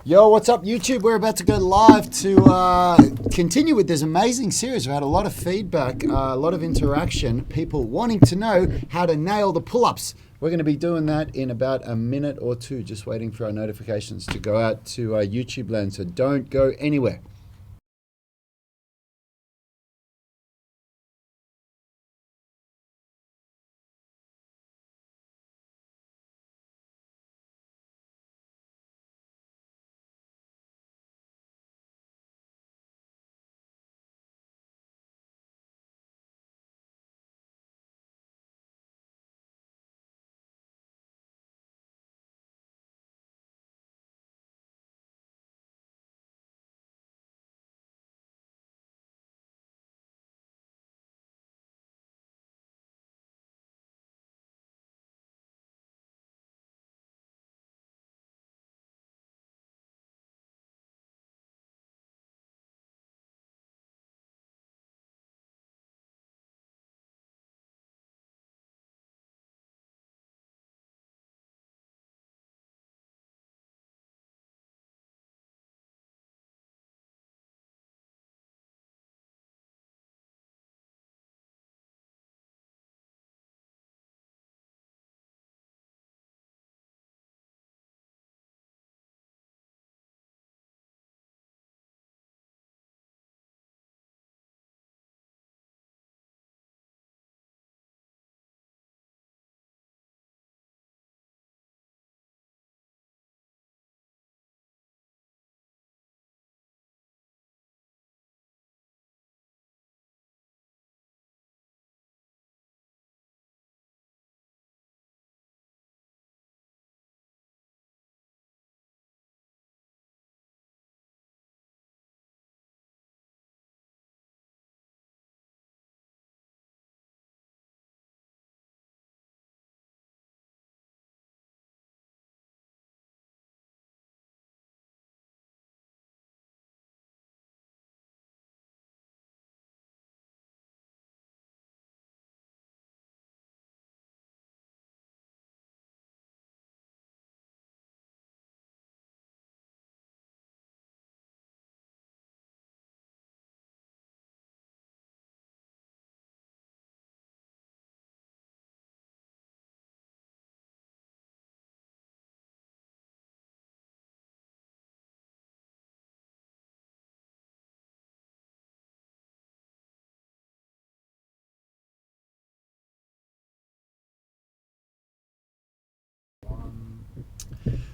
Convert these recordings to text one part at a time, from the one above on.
Yo, what's up, YouTube? We're about to go live to continue with this amazing series. We've had a lot of feedback, a lot of interaction, people wanting to know how to nail the pull-ups. We're going to be doing that in about a minute or two, just waiting for our notifications to go out to YouTube land, so don't go anywhere.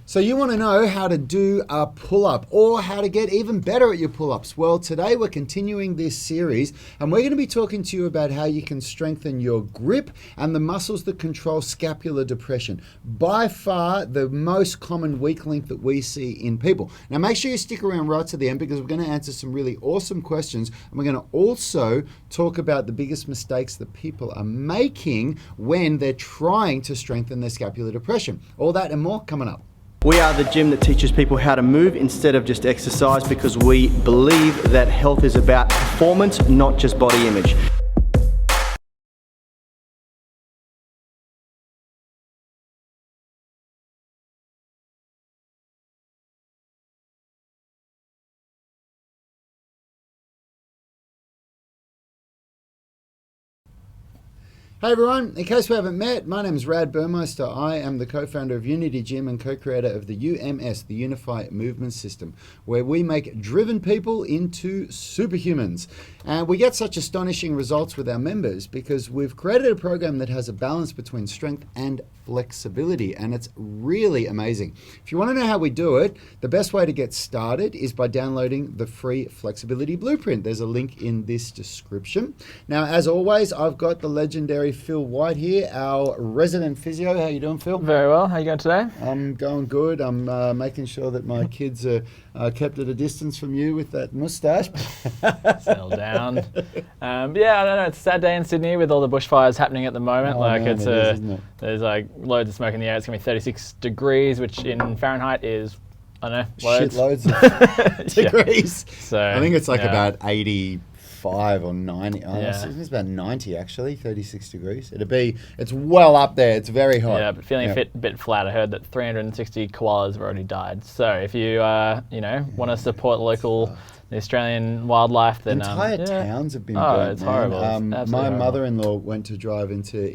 So you want to know how to do a pull-up or how to get even better at your pull-ups. Well, today we're continuing this series and we're going to be talking to you about how you can strengthen your grip and the muscles that control scapular depression. By far the most common weak link that we see in people. Now make sure you stick around right to the end because we're going to answer some really awesome questions and we're going to also talk about the biggest mistakes that people are making when they're trying to strengthen their scapular depression. All that and more coming up. We are the gym that teaches people how to move instead of just exercise because we believe that health is about performance, not just body image. Hey everyone, in case we haven't met, my name is Rad Burmeister. I am the co-founder of Unity Gym and co-creator of the UMS, the Unified Movement System, where we make driven people into superhumans. And we get such astonishing results with our members because we've created a program that has a balance between strength and flexibility, and it's really amazing. If you want to know how we do it, the best way to get started is by downloading the free flexibility blueprint. There's a link in this description. Now, as always, I've got the legendary Phil White here, our resident physio. How you doing, Phil? Very well. How you going today? I'm going good. I'm making sure that my kids are kept at a distance from you with that mustache. Settle down. Yeah, I don't know. It's a sad day in Sydney with all the bushfires happening at the moment. Isn't it? There's like loads of smoke in the air. It's gonna be 36 degrees, which in Fahrenheit is, I don't know, Shitloads of degrees. So I think it's like about 85 85 or 90. I Yeah. think it's about 90 actually, 36 degrees. It's well up there. It's very hot. Yeah, but feeling a bit flat. I heard that 360 koalas have already died. So if you want to support the Australian wildlife, then Entire towns have been burnt. It's horrible. It's absolutely my horrible. mother-in-law went to drive into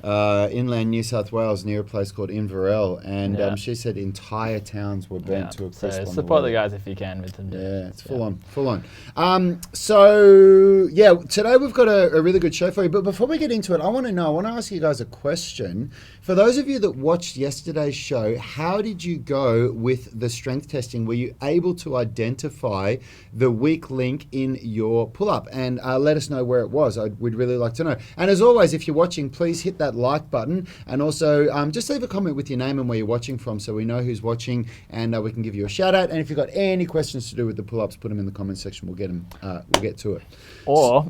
inland New South Wales near a place called Inverell, and she said entire towns were burnt to a crisp. So on support the way. guys if you can with them. Yeah, it's full on. So today we've got a really good show for you. But before we get into it, I want to ask you guys a question. For those of you that watched yesterday's show, how did you go with the strength testing? Were you able to identify the weak link in your pull-up? And let us know where it was. We'd really like to know. And as always, if you're watching, please hit that like button, and also just leave a comment with your name and where you're watching from, so we know who's watching, and we can give you a shout out. And if you've got any questions to do with the pull-ups, put them in the comment section. We'll get to it. Or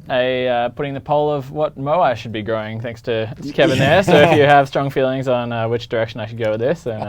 putting the poll of what mower I should be growing, thanks to Kevin there. So if you have strong feelings on which direction I should go with this, then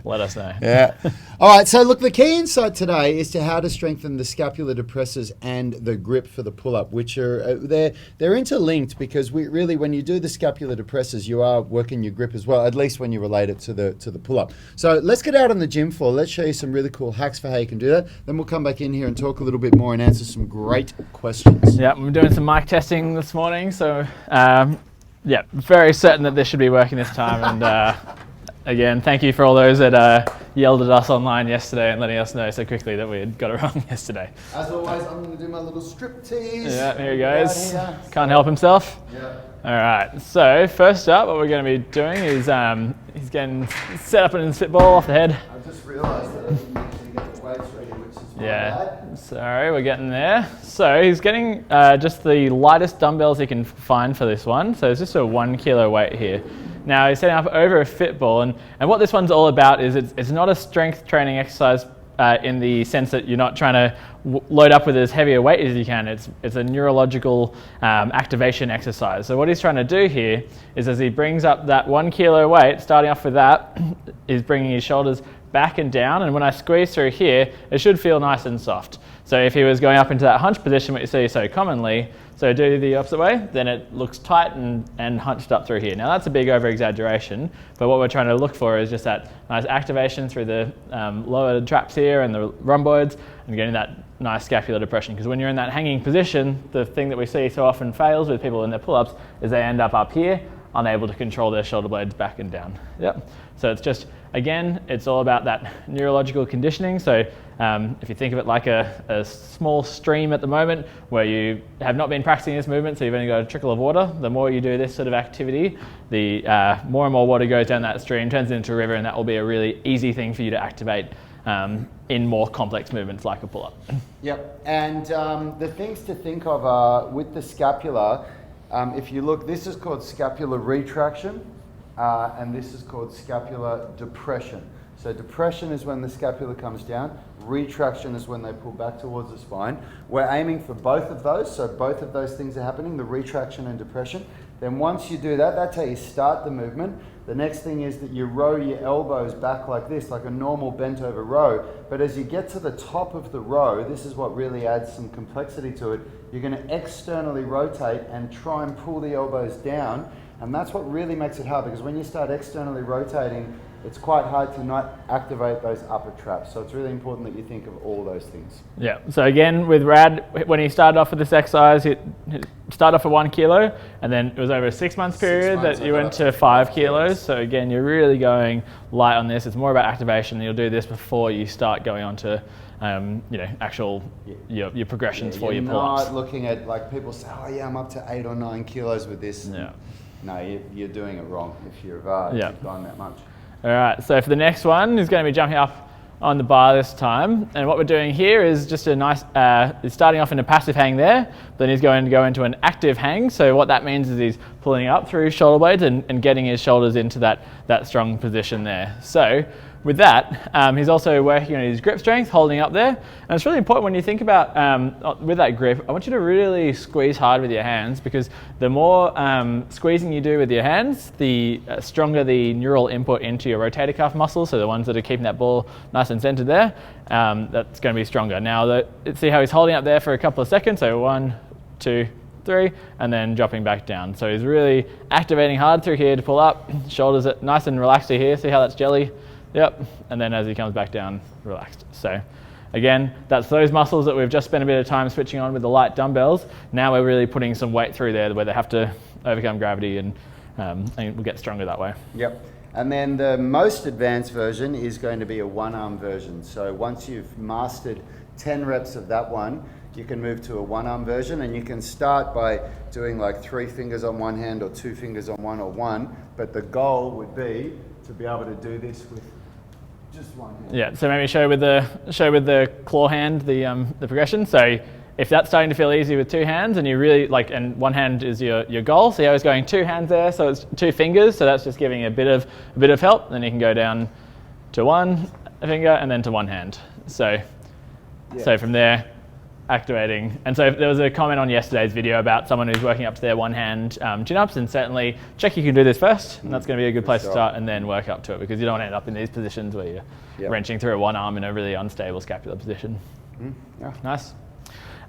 let us know. Yeah. All right. So look, the key insight today is to how to strengthen the scapular depressors and the grip for the pull-up, which are they're interlinked, because when you do the scapular depressors, you are working your grip as well, at least when you relate it to the pull-up. So let's get out on the gym floor. Let's show you some really cool hacks for how you can do that. Then we'll come back in here and talk a little bit more and answer some great questions. Yeah, we're doing some mic testing this morning, so very certain that this should be working this time. And again, thank you for all those that yelled at us online yesterday and letting us know so quickly that we had got it wrong yesterday. As always, I'm going to do my little strip tease. Yeah, here he goes. Here. Can't help himself. Yeah. All right, so first up, what we're going to be doing is he's getting set up in a spitball off the head. I just realised that I didn't actually get the weights ready, which is my Yeah, bad. sorry, we're getting there. So he's getting just the lightest dumbbells he can find for this one. So it's just a 1 kilo weight here. Now he's setting up over a fitball, and what this one's all about is it's not a strength training exercise in the sense that you're not trying to load up with as heavy a weight as you can. It's a neurological activation exercise. So what he's trying to do here is, as he brings up that 1 kilo weight, starting off with that, is bringing his shoulders back and down, and when I squeeze through here, it should feel nice and soft. So if he was going up into that hunch position, what you see so commonly, so do the opposite way, then it looks tight and hunched up through here. Now that's a big over-exaggeration, but what we're trying to look for is just that nice activation through the lower traps here and the rhomboids, and getting that nice scapular depression. Because when you're in that hanging position, the thing that we see so often fails with people in their pull-ups is they end up here, unable to control their shoulder blades back and down. Yep. So it's just, again, it's all about that neurological conditioning. So if you think of it like a small stream at the moment where you have not been practicing this movement, so you've only got a trickle of water, the more you do this sort of activity, the more and more water goes down that stream, turns it into a river, and that will be a really easy thing for you to activate in more complex movements like a pull-up. Yep. And the things to think of are with the scapula. If you look, this is called scapular retraction, and this is called scapular depression. So depression is when the scapula comes down, retraction is when they pull back towards the spine. We're aiming for both of those, so both of those things are happening, the retraction and depression. Then once you do that, that's how you start the movement. The next thing is that you row your elbows back like this, like a normal bent over row. But as you get to the top of the row, this is what really adds some complexity to it. You're going to externally rotate and try and pull the elbows down. And that's what really makes it hard, because when you start externally rotating, it's quite hard to not activate those upper traps. So it's really important that you think of all those things. Yeah, so again, with Rad, when he started off with this exercise, he started off at 1 kilo, and then it was over a 6 month period that you went to 5 kilos. So again, you're really going light on this. It's more about activation. You'll do this before you start going on to actual your progressions for your pull-ups. You're not looking at, like, people say, oh yeah, I'm up to 8 or 9 kilos with this. Yeah. No, you're doing it wrong if you've gone that much. All right, so for the next one, he's going to be jumping up on the bar this time. And what we're doing here is just a nice, he's starting off in a passive hang there, then he's going to go into an active hang. So what that means is he's pulling up through his shoulder blades and getting his shoulders into that strong position there. So with that, he's also working on his grip strength, holding up there. And it's really important when you think about, with that grip, I want you to really squeeze hard with your hands, because the more squeezing you do with your hands, the stronger the neural input into your rotator cuff muscles, so the ones that are keeping that ball nice and centered there, that's going to be stronger. Now, see how he's holding up there for a couple of seconds, so 1, 2, 3, and then dropping back down. So he's really activating hard through here to pull up, shoulders are nice and relaxed to here, see how that's jelly? Yep, and then as he comes back down, relaxed. So again, that's those muscles that we've just spent a bit of time switching on with the light dumbbells. Now we're really putting some weight through there where they have to overcome gravity, and we'll get stronger that way. Yep. And then the most advanced version is going to be a one-arm version. So once you've mastered 10 reps of that one, you can move to a one-arm version, and you can start by doing like 3 fingers on one hand or 2 fingers on one, or one, but the goal would be to be able to do this with just one hand. Yeah, so maybe show with the claw hand the progression. So if that's starting to feel easy with 2 hands, and you really and one hand is your goal, so I was going 2 hands there, so it's 2 fingers, so that's just giving a bit of help. Then you can go down to 1 finger and then to 1 hand. So from there, activating. And so there was a comment on yesterday's video about someone who's working up to their 1-hand chin-ups, and certainly check you can do this first, and that's going to be a good place to start, and then work up to it, because you don't want to end up in these positions where you're wrenching through one arm in a really unstable scapular position. Yeah. Nice.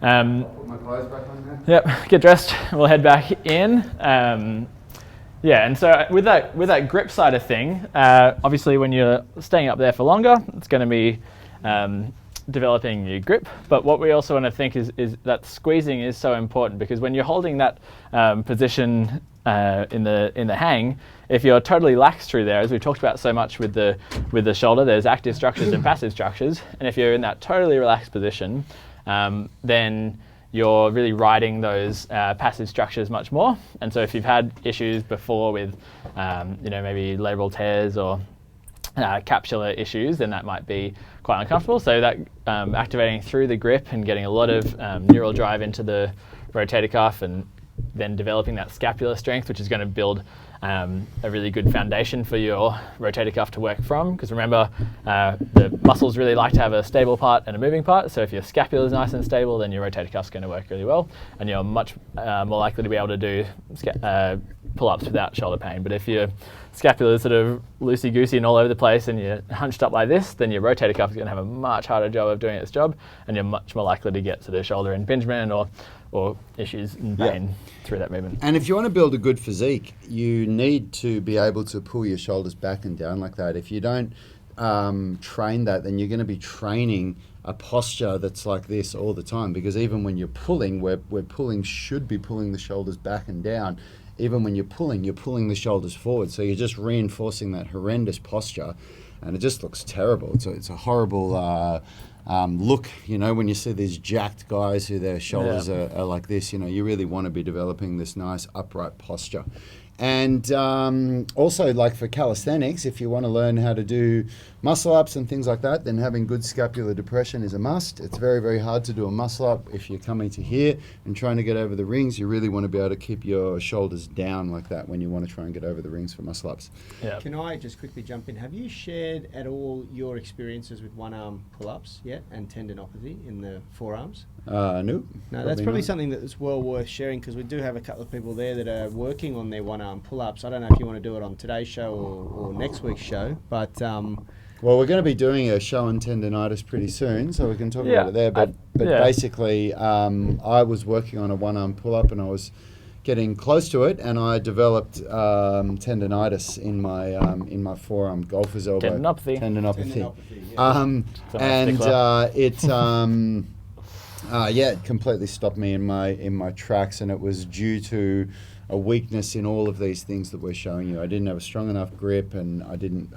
Put my clothes back on there. Yep, get dressed. We'll head back in. And so with that grip side of thing, obviously when you're staying up there for longer, it's going to be developing your grip. But what we also want to think is that squeezing is so important, because when you're holding that position in the hang, if you're totally lax through there, as we've talked about so much with the shoulder, there's active structures and passive structures, and if you're in that totally relaxed position, then you're really riding those passive structures much more. And so if you've had issues before with maybe labral tears or capsular issues, then that might be quite uncomfortable. So that activating through the grip and getting a lot of neural drive into the rotator cuff, and then developing that scapular strength, which is going to build a really good foundation for your rotator cuff to work from. Because remember, the muscles really like to have a stable part and a moving part. So if your scapula is nice and stable, then your rotator cuff is going to work really well, and you're much more likely to be able to do pull-ups without shoulder pain. But if your scapula is sort of loosey-goosey and all over the place, and you're hunched up like this, then your rotator cuff is going to have a much harder job of doing its job, and you're much more likely to get sort of shoulder impingement or issues in pain through that movement. And if you want to build a good physique, you need to be able to pull your shoulders back and down like that. If you don't train that, then you're going to be training a posture that's like this all the time, because even when you're pulling, should be pulling the shoulders back and down. Even when you're pulling the shoulders forward. So you're just reinforcing that horrendous posture, and it just looks terrible. It's a horrible look, when you see these jacked guys who their shoulders are like this. You really want to be developing this nice upright posture. And also, like for calisthenics, if you want to learn how to do muscle ups and things like that, then having good scapular depression is a must. It's very, very hard to do a muscle up if you're coming to here and trying to get over the rings. You really want to be able to keep your shoulders down like that when you want to try and get over the rings for muscle ups. Yeah. Can I just quickly jump in? Have you shared at all your experiences with one-arm pull-ups yet, and tendinopathy in the forearms? No. That's probably something that's well worth sharing, because we do have a couple of people there that are working on their one-arm pull-ups. I don't know if you want to do it on today's show or next week's show, but well, we're going to be doing a show on tendinitis pretty soon, so we can talk about it there. But basically, I was working on a one-arm pull-up, and I was getting close to it, and I developed tendinitis in my forearm, golfer's elbow. Tendinopathy. It completely stopped me in my tracks, and it was due to a weakness in all of these things that we're showing you. I didn't have a strong enough grip, and I didn't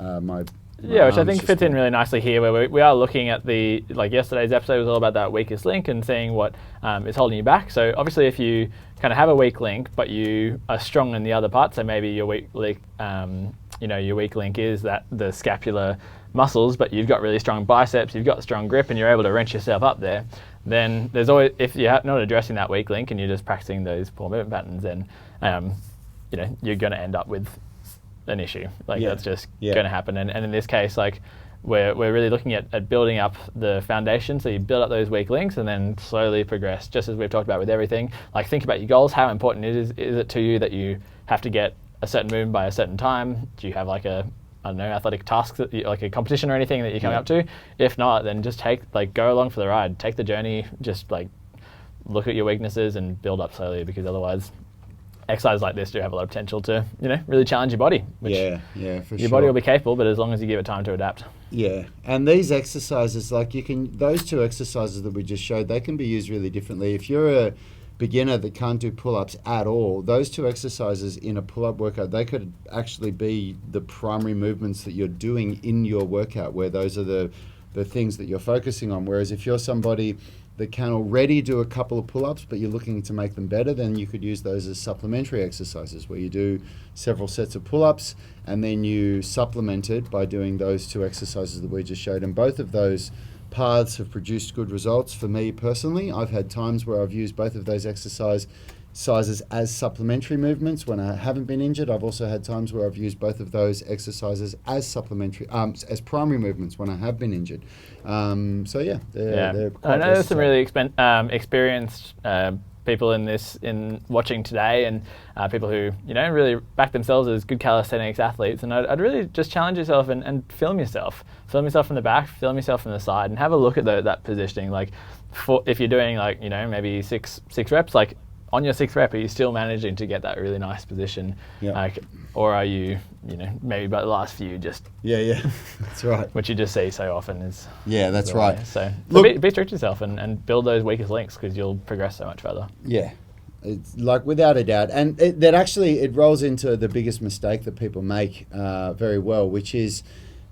which I think fits in really nicely here, where we are looking at yesterday's episode was all about that weakest link and seeing what is holding you back. So obviously, if you kind of have a weak link, but you are strong in the other part, so maybe your weak link, your weak link is that the scapular muscles, but you've got really strong biceps, you've got strong grip, and you're able to wrench yourself up there. Then there's always, if you're not addressing that weak link and you're just practicing those poor movement patterns, then you're going to end up with an issue. That's just going to happen. And in this case, we're really looking at building up the foundation. So you build up those weak links and then slowly progress, just as we've talked about with everything. Like, think about your goals. How important is it to you that you have to get a certain movement by a certain time? Do you have like a, I don't know, athletic tasks, like a competition or anything that you're coming up to? If not, then just go along for the ride. Take the journey. Just like look at your weaknesses and build up slowly, because otherwise exercises like this do have a lot of potential to, really challenge your body. Which for sure. Your body will be capable, but as long as you give it time to adapt. Yeah, and these exercises, like those two exercises that we just showed, they can be used really differently. If you're a beginner that can't do pull-ups at all, those two exercises in a pull-up workout, they could actually be the primary movements that you're doing in your workout, where those are the things that you're focusing on. Whereas if you're somebody that can already do a couple of pull-ups, but you're looking to make them better, then you could use those as supplementary exercises, where you do several sets of pull-ups and then you supplement it by doing those two exercises that we just showed. And both of those paths have produced good results for me personally. I've had times where I've used both of those exercises as supplementary movements when I haven't been injured. I've also had times where I've used both of those exercises as supplementary, as primary movements when I have been injured. They're quite I know there's some really experienced people in watching today, and people who really back themselves as good calisthenics athletes. And I'd really just challenge yourself and film yourself from the back, film yourself from the side, and have a look at that positioning. Like, if you're doing maybe six reps, like, on your sixth rep, are you still managing to get that really nice position? Yeah. Like, or are you, maybe by the last few just... Yeah, that's right. Which you just see so often is... Yeah, that's right. So Look, be strict to yourself and build those weakest links, because you'll progress so much further. Yeah, it's like without a doubt. And it rolls into the biggest mistake that people make very well, which is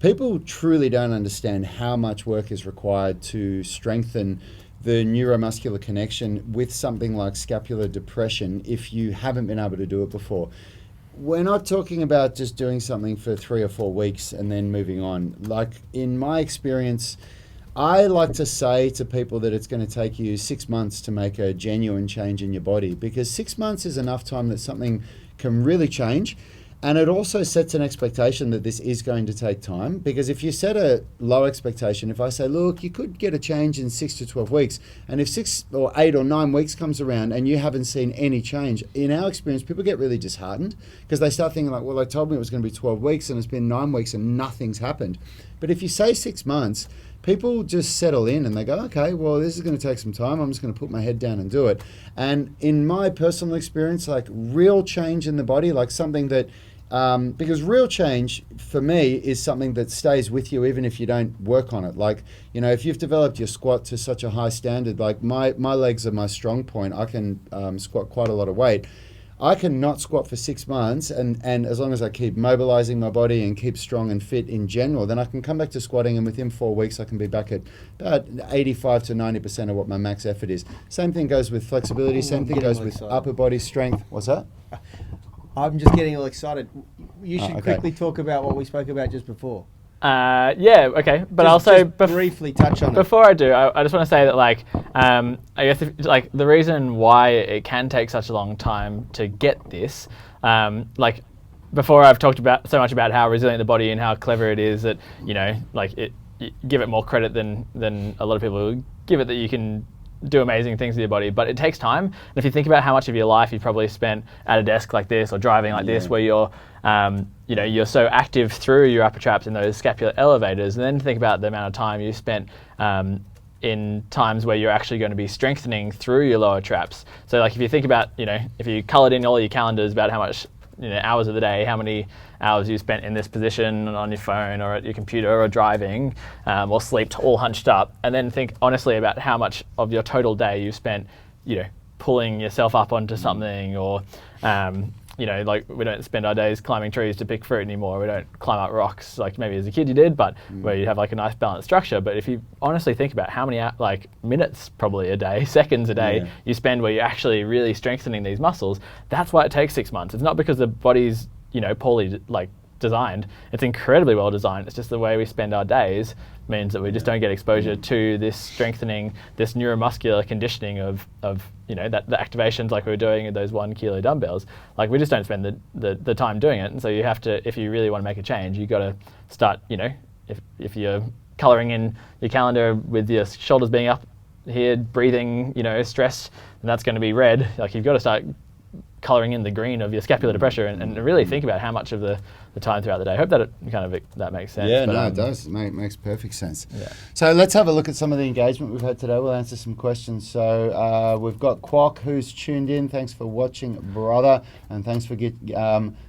people truly don't understand how much work is required to strengthen the neuromuscular connection with something like scapular depression if you haven't been able to do it before. We're not talking about just doing something for 3 or 4 weeks and then moving on. Like, in my experience, I like to say to people that it's going to take you 6 months to make a genuine change in your body, because 6 months is enough time that something can really change. And it also sets an expectation that this is going to take time, because if you set a low expectation, if I say, look, you could get a change in 6 to 12 weeks, and if 6 or 8 or 9 weeks comes around and you haven't seen any change, in our experience, people get really disheartened, because they start thinking like, well, they told me it was going to be 12 weeks and it's been 9 weeks and nothing's happened. But if you say 6 months, people just settle in and they go, okay, well, this is going to take some time. I'm just going to put my head down and do it. And in my personal experience, like, real change in the body, like something that, because real change for me is something that stays with you even if you don't work on it. Like, if you've developed your squat to such a high standard, like my legs are my strong point. I can squat quite a lot of weight. I can not squat for 6 months, and as long as I keep mobilizing my body and keep strong and fit in general, then I can come back to squatting, and within 4 weeks I can be back at about 85 to 90% of what my max effort is. Same thing goes with flexibility, same thing goes with upper body strength. What's that? I'm just getting all excited. You should quickly talk about what we spoke about just before. Okay. But also briefly touch on it. Before I do, I just want to say that, like, I guess the reason why it can take such a long time to get this, like, before I've talked about so much about how resilient the body and how clever it is, that you give it more credit than a lot of people give it, that you can do amazing things with your body, but it takes time. And if you think about how much of your life you've probably spent at a desk like this or driving like this, where you're you're so active through your upper traps in those scapular elevators, and then think about the amount of time you spent in times where you're actually going to be strengthening through your lower traps. So, like, if you think about, if you colored in all your calendars about how much hours of the day, how many hours you spent in this position on your phone or at your computer or driving, or slept all hunched up, and then think honestly about how much of your total day you spent, pulling yourself up onto something, or like, we don't spend our days climbing trees to pick fruit anymore. We don't climb up rocks like maybe as a kid you did, but where you have like a nice balanced structure. But if you honestly think about how many minutes probably a day, seconds a day you spend where you're actually really strengthening these muscles, that's why it takes 6 months. It's not because the body's poorly designed. It's incredibly well designed. It's just the way we spend our days means that we just don't get exposure to this strengthening, this neuromuscular conditioning of that the activations like we were doing with those 1 kilo dumbbells. Like, we just don't spend the time doing it. And so you have to, if you really want to make a change, you got to start if you're colouring in your calendar with your shoulders being up here, breathing, stress, and that's going to be red. Like, you've got to start colouring in the green of your scapular depressor and really think about how much of the time throughout the day. I hope that that makes sense. Yeah, it does. It makes perfect sense. Yeah. So let's have a look at some of the engagement we've had today. We'll answer some questions. So we've got Quack, who's tuned in. Thanks for watching, brother, and thanks for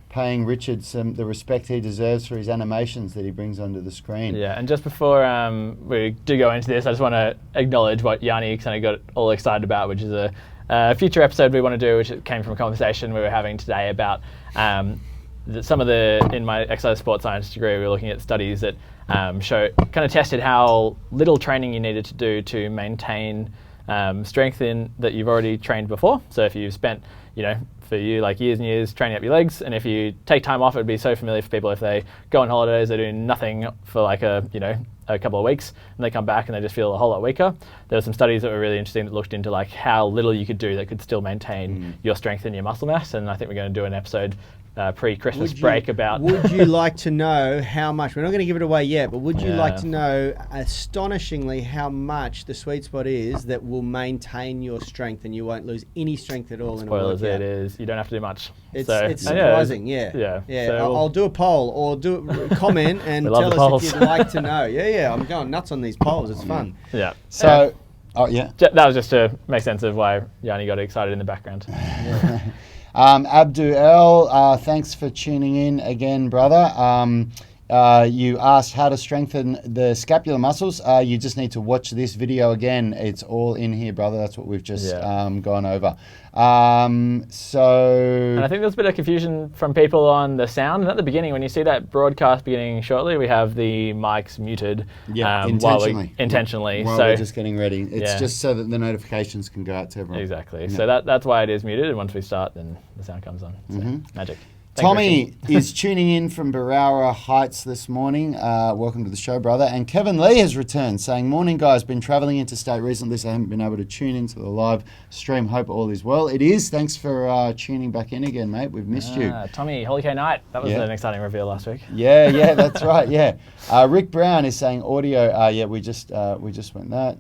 paying Richard the respect he deserves for his animations that he brings onto the screen. Yeah, and just before we do go into this, I just want to acknowledge what Yanni kind of got all excited about, which is a future episode we want to do, which came from a conversation we were having today about in my exercise sports science degree, we were looking at studies that tested how little training you needed to do to maintain strength that you've already trained before. So if you've spent, for you, like years and years training up your legs, and if you take time off, it would be so familiar for people if they go on holidays, they do nothing for like a couple of weeks, and they come back and they just feel a whole lot weaker. There were some studies that were really interesting that looked into like how little you could do that could still maintain your strength and your muscle mass, and I think we're going to do an episode pre-Christmas break about... Would you like to know how much, we're not going to give it away yet, but would you like to know astonishingly how much the sweet spot is that will maintain your strength and you won't lose any strength at all in a workout? Spoilers, it is. You don't have to do much. It's surprising, yeah. So I'll do a poll or do a comment and tell us if you'd like to know. Yeah, I'm going nuts on these polls. It's fun. Yeah. So, that was just to make sense of why Yanni got excited in the background. Abdul, thanks for tuning in again, brother. You asked how to strengthen the scapular muscles. You just need to watch this video again. It's all in here, brother. That's what we've just gone over. And I think there's a bit of confusion from people on the sound. And at the beginning, when you see that broadcast beginning shortly, we have the mics muted. Intentionally. While we're just getting ready. It's just so that the notifications can go out to everyone. Exactly. Yeah. So that's why it is muted. And once we start, then the sound comes on. So, magic. Tommy is tuning in from Barara Heights this morning. Welcome to the show, brother. And Kevin Lee has returned, saying, "Morning, guys. Been travelling interstate recently, so I haven't been able to tune into the live stream. Hope all is well." It is. Thanks for tuning back in again, mate. We've missed you. Tommy, Holy K Night. That was an exciting reveal last week. Yeah, that's right. Yeah. Rick Brown is saying audio. We just went that.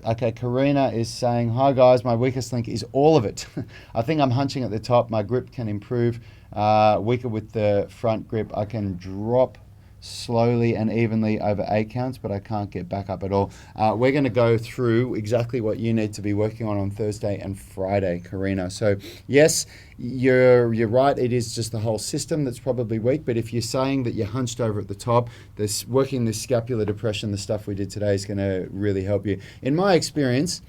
Okay, Karina is saying, "Hi guys, my weakest link is all of it. I think I'm hunching at the top. My grip can improve. Weaker with the front grip. I can drop slowly and evenly over 8 counts, but I can't get back up at all." We're going to go through exactly what you need to be working on Thursday and Friday, Karina. So yes, you're right. It is just the whole system that's probably weak. But if you're saying that you're hunched over at the top, working this scapular depression, the stuff we did today, is going to really help you. In my experience,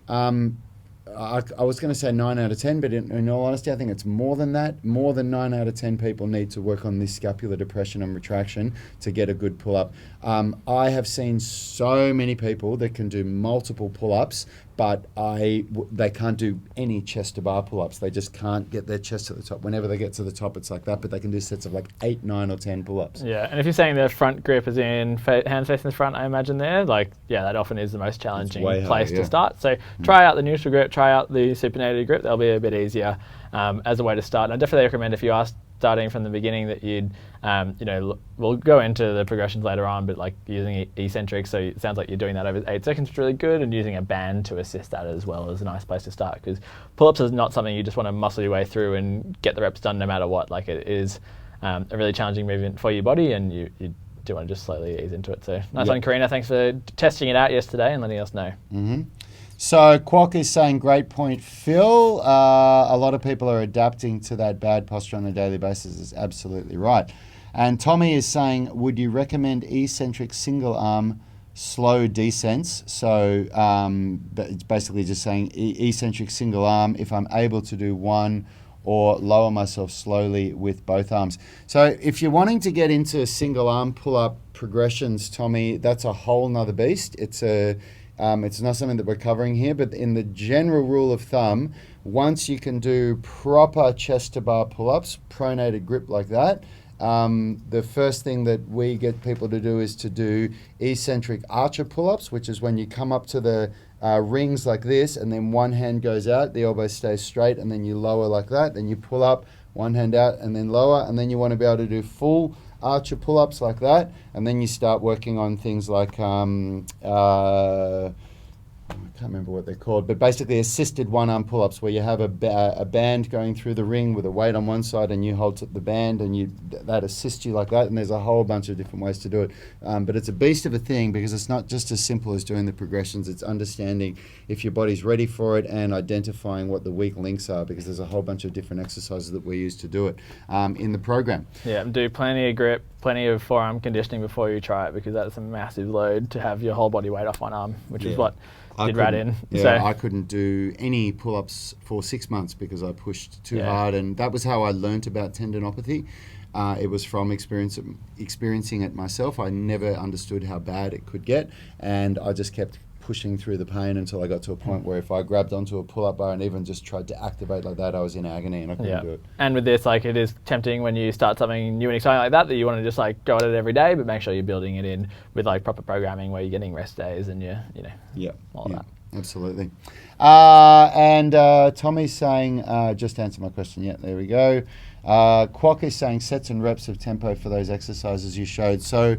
I was going to say 9 out of 10, but in all honesty, I think it's more than that. More than 9 out of 10 people need to work on this scapular depression and retraction to get a good pull-up. I have seen so many people that can do multiple pull-ups, but they can't do any chest to bar pull-ups. They just can't get their chest to the top. Whenever they get to the top, it's like that, but they can do sets of like 8, 9, or 10 pull-ups. Yeah, and if you're saying the front grip is in hands facing the front, I imagine that often is the most challenging place to start. So try out the neutral grip, try out the supinated grip. That'll be a bit easier as a way to start. And I definitely recommend, if you are starting from the beginning, that you'd, we'll go into the progressions later on, but like using eccentric, so it sounds like you're doing that over 8 seconds is really good, and using a band to assist that as well is a nice place to start, because pull-ups is not something you just want to muscle your way through and get the reps done no matter what. Like, it is a really challenging movement for your body, and you do want to just slowly ease into it. So nice one, Karina. Thanks for testing it out yesterday and letting us know. So Quack is saying, "Great point, Phil. A lot of people are adapting to that bad posture on a daily basis." Is absolutely right. And Tommy is saying, "Would you recommend eccentric single arm slow descents?" So it's basically just saying eccentric single arm if I'm able to do one, or lower myself slowly with both arms. So if you're wanting to get into single arm pull-up progressions, Tommy, that's a whole nother beast. It's not something that we're covering here, but in the general rule of thumb, once you can do proper chest to bar pull-ups, pronated grip like that, the first thing that we get people to do is to do eccentric archer pull-ups, which is when you come up to the rings like this, and then one hand goes out, the elbow stays straight, and then you lower like that, then you pull up, one hand out and then lower, and then you want to be able to do full archer pull-ups like that, and then you start working on things like I can't remember what they're called, but basically assisted one-arm pull-ups, where you have a band going through the ring with a weight on one side, and you hold the band, and that assists you like that. And there's a whole bunch of different ways to do it. But it's a beast of a thing, because it's not just as simple as doing the progressions. It's understanding if your body's ready for it and identifying what the weak links are, because there's a whole bunch of different exercises that we use to do it in the program. Yeah, and do plenty of grip, plenty of forearm conditioning before you try it, because that's a massive load to have your whole body weight off one arm, which is what did Rad in. Yeah, so I couldn't do any pull-ups for 6 months because I pushed too hard, and that was how I learnt about tendinopathy. It was from experiencing it myself. I never understood how bad it could get, and I just kept pushing through the pain until I got to a point where if I grabbed onto a pull-up bar and even just tried to activate like that, I was in agony and I couldn't do it. And with this, like, it is tempting when you start something new and exciting like that you want to just like go at it every day, but make sure you're building it in with like proper programming where you're getting rest days and all of that. Absolutely. And Tommy's saying, just answer my question. Yeah, there we go. Quok is saying sets and reps of tempo for those exercises you showed. So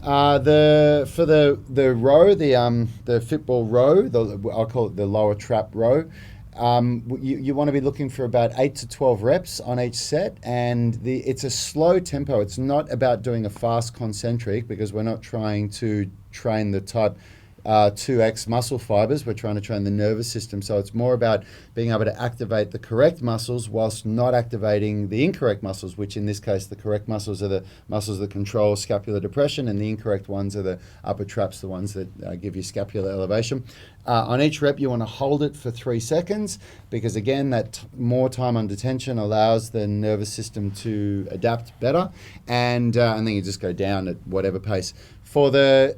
for the row, the football row, I'll call it the lower trap row. You want to be looking for about 8 to 12 reps on each set, and it's a slow tempo. It's not about doing a fast concentric, because we're not trying to train the type 2x muscle fibers. We're trying to train the nervous system. So it's more about being able to activate the correct muscles whilst not activating the incorrect muscles, which in this case, the correct muscles are the muscles that control scapular depression, and the incorrect ones are the upper traps, the ones that give you scapular elevation. On each rep, you want to hold it for 3 seconds, because again, that more time under tension allows the nervous system to adapt better, and then you just go down at whatever pace. For the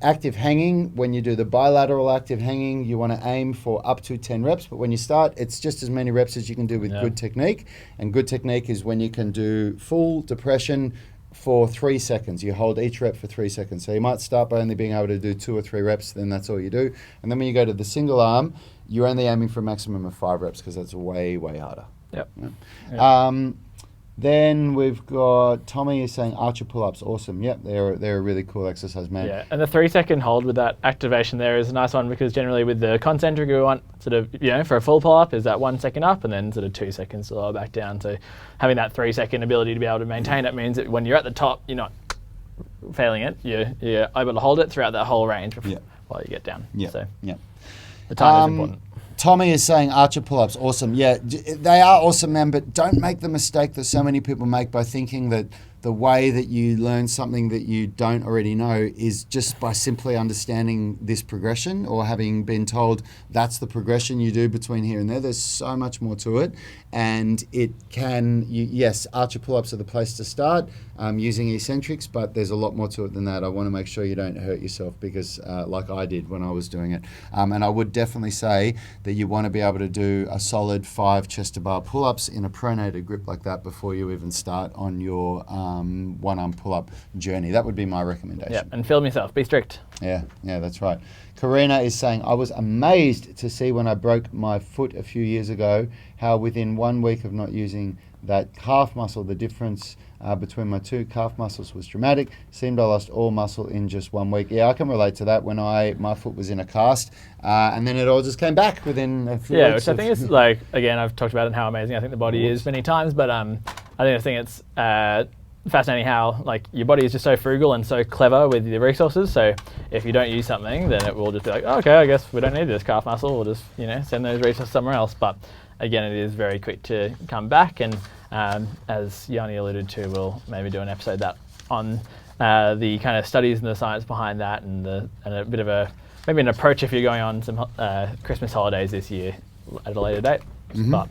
active hanging, when you do the bilateral active hanging, you want to aim for up to 10 reps. But when you start, it's just as many reps as you can do with good technique. And good technique is when you can do full depression for 3 seconds. You hold each rep for 3 seconds. So you might start by only being able to do 2 or 3 reps, then that's all you do. And then when you go to the single arm, you're only aiming for a maximum of 5 reps, because that's way, way harder. Yep. Then we've got Tommy is saying archer pull-ups. Awesome. Yep, they're a really cool exercise, man. Yeah, and the 3 second hold with that activation there is a nice one, because generally with the concentric we want sort of, for a full pull-up is that 1 second up and then sort of 2 seconds to lower back down. So having that 3 second ability to be able to maintain it means that when you're at the top, you're not failing it. You're able to hold it throughout that whole range while you get down. Yeah. So yeah. the time is important. Tommy is saying archer pull-ups, awesome. Yeah, they are awesome, man, but don't make the mistake that so many people make by thinking that the way that you learn something that you don't already know is just by simply understanding this progression, or having been told that's the progression you do between here and there. There's so much more to it, and it can, yes, archer pull-ups are the place to start using eccentrics, but there's a lot more to it than that. I want to make sure you don't hurt yourself, because like I did when I was doing it. And I would definitely say that you want to be able to do a solid 5 chest-to-bar pull-ups in a pronated grip like that before you even start on your one-arm pull-up journey. That would be my recommendation. Yeah, and film yourself. Be strict. Yeah, that's right. Karina is saying, I was amazed to see when I broke my foot a few years ago how within 1 week of not using that calf muscle, the difference between my 2 calf muscles was dramatic. Seemed I lost all muscle in just 1 week. Yeah, I can relate to that when my foot was in a cast, and then it all just came back within a few weeks. Yeah, which I think is like, again, I've talked about it and how amazing I think the body is many times, but I think it's fascinating how like your body is just so frugal and so clever with the resources. So if you don't use something, then it will just be like, oh, okay, I guess we don't need this calf muscle. We'll just send those resources somewhere else. But again, it is very quick to come back. And as Yanni alluded to, we'll maybe do an episode on the kind of studies and the science behind that, and a bit of maybe an approach if you're going on some Christmas holidays this year at a later date. Mm-hmm. But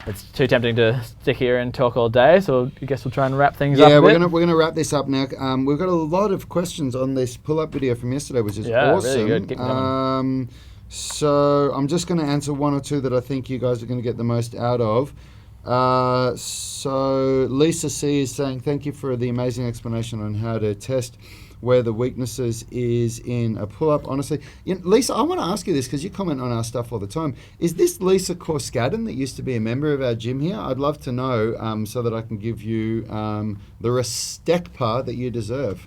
it's too tempting to stick here and talk all day, so I guess we'll try and wrap things up. Yeah, we're gonna wrap this up now. We've got a lot of questions on this pull-up video from yesterday, which is awesome. Really good. So I'm just going to answer 1 or 2 that I think you guys are going to get the most out of. So Lisa C is saying, thank you for the amazing explanation on how to test where the weaknesses is in a pull-up. Honestly, Lisa, I want to ask you this because you comment on our stuff all the time. Is this Lisa Corskadden that used to be a member of our gym here? I'd love to know so that I can give you the respect that you deserve.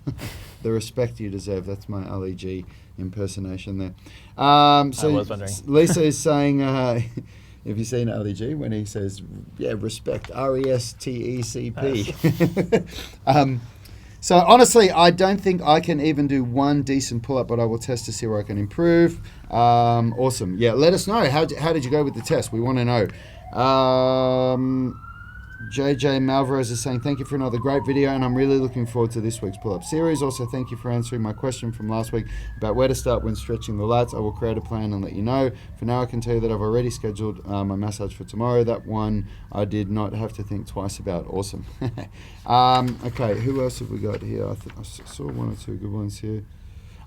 The respect you deserve. That's my Ali G impersonation there. So I was wondering. Lisa is saying... Have you seen Ali G when he says, yeah, respect, R-E-S-T-E-C-P? So honestly, I don't think I can even do one decent pull-up, but I will test to see where I can improve. Awesome. Yeah, let us know. How did you go with the test? We want to know. JJ Malvarez is saying, thank you for another great video, and I'm really looking forward to this week's pull-up series. Also, thank you for answering my question from last week about where to start when stretching the lats. I will create a plan and let you know. For now, I can tell you that I've already scheduled my massage for tomorrow. That one I did not have to think twice about. Awesome. Okay, who else have we got here? I saw one or two good ones here.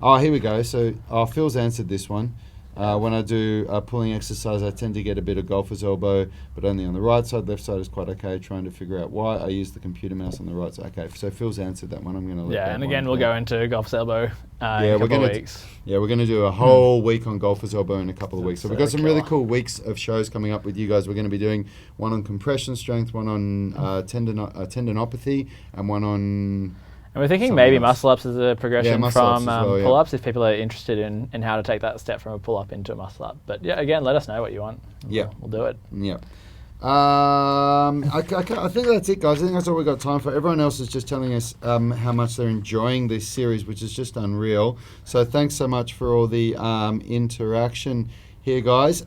Oh, here we go. So Phil's answered this one. When I do a pulling exercise, I tend to get a bit of golfer's elbow, but only on the right side. Left side is quite okay. Trying to figure out why. I use the computer mouse on the right side. Okay, so Phil's answered that one. I'm going to let Yeah, and again, we'll go into golfer's elbow in a couple of weeks. Yeah, we're going to do a whole week on golfer's elbow in a couple of weeks. So we've got some really cool weeks of shows coming up with you guys. We're going to be doing one on compression strength, one on tendinopathy, and one on... And we're thinking maybe muscle-ups as a progression from well, pull-ups if people are interested in how to take that step from a pull-up into a muscle-up. But yeah, again, let us know what you want. Yeah. We'll do it. Yeah. I think that's it, guys. I think that's all we've got time for. Everyone else is just telling us how much they're enjoying this series, which is just unreal. So thanks so much for all the interaction here, guys.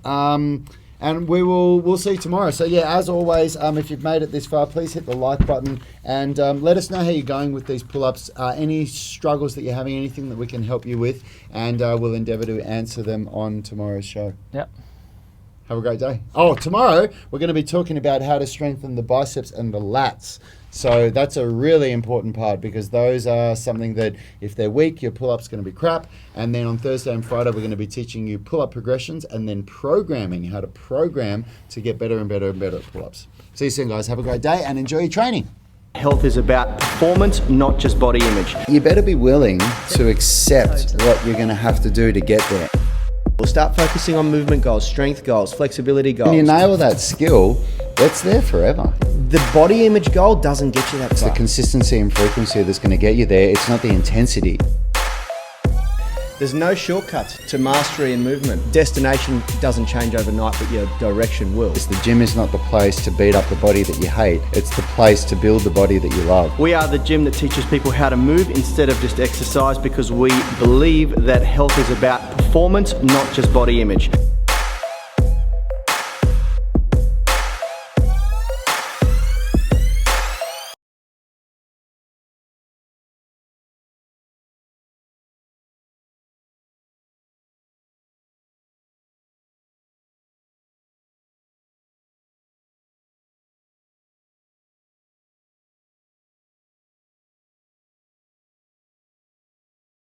And we'll see you tomorrow. So yeah, as always, if you've made it this far, please hit the like button and let us know how you're going with these pull-ups. Any struggles that you're having, anything that we can help you with, and we'll endeavour to answer them on tomorrow's show. Yep. Have a great day. Oh, tomorrow we're going to be talking about how to strengthen the biceps and the lats. So that's a really important part because those are something that if they're weak, your pull-up's going to be crap. And then on Thursday and Friday, we're going to be teaching you pull-up progressions and then programming, how to program to get better and better and better at pull-ups. See you soon, guys. Have a great day and enjoy your training. Health is about performance, not just body image. You better be willing to accept what you're going to have to do to get there. We'll start focusing on movement goals, strength goals, flexibility goals. When you nail that skill, it's there forever. The body image goal doesn't get you that It's far. the consistency and frequency that's going to get you there. It's not the intensity. There's no shortcuts to mastery and movement. Destination doesn't change overnight, but your direction will. The gym is not the place to beat up the body that you hate. It's the place to build the body that you love. We are the gym that teaches people how to move instead of just exercise because we believe that health is about performance, not just body image.